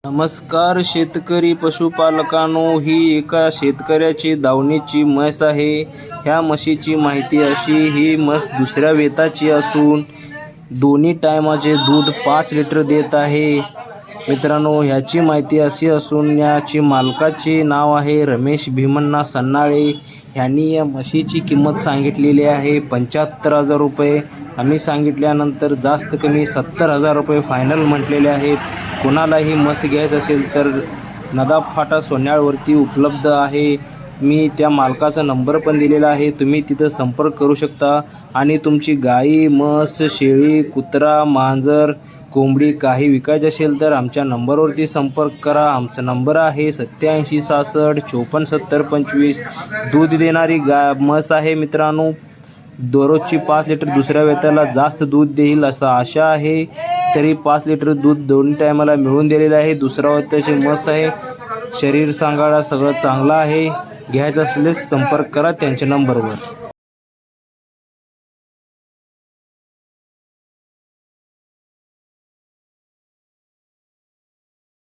नमस्कार शेतकरी पशुपालकांनो, ही एका शेतकऱ्याची दावणीची म्हैस आहे। ह्या म्हशीची माहिती अशी, ही म्हस दुसऱ्या वेताची असून दोन्ही टायमाचे दूध 5 लिटर देत आहे। मित्रांनो, ह्याची माहिती अशी असून याची मालकाचे नाव आहे रमेश भीमण्णा सन्नाळे। यांनी या म्हशीची किंमत सांगितलेली आहे 75,000 रुपये। आम्ही सांगितल्यानंतर जास्त कमी 70,000 रुपये फायनल म्हटलेले आहेत। कोणालाही म्हस घ्यायचं असेल तर नदाब फाटा सोन्याळवरती उपलब्ध आहे। मी त्या मालकाचा नंबर पण दिलेला आहे, तुम्ही तिथं संपर्क करू शकता। आणि तुमची गाई, म्हस, शेळी, कुत्रा, मांजर, कोंबडी काही विकायची असेल तर आमच्या नंबरवरती संपर्क करा। आमचा नंबर आहे 87 66 54 70 25। दूध देणारी म्हस आहे मित्रांनो। दररोजची 5 लिटर, दुसऱ्या वेताला जास्त दूध देईल असं आशा आहे। तरी 5 लिटर दूध दोन्ही टायमाला मिळून दिलेलं आहे। दुसऱ्या वेताची म्हस आहे, शरीर सांगाडा सगळं चांगलं आहे। घ्यायचं असल्यास संपर्क करा त्यांच्या नंबरवर।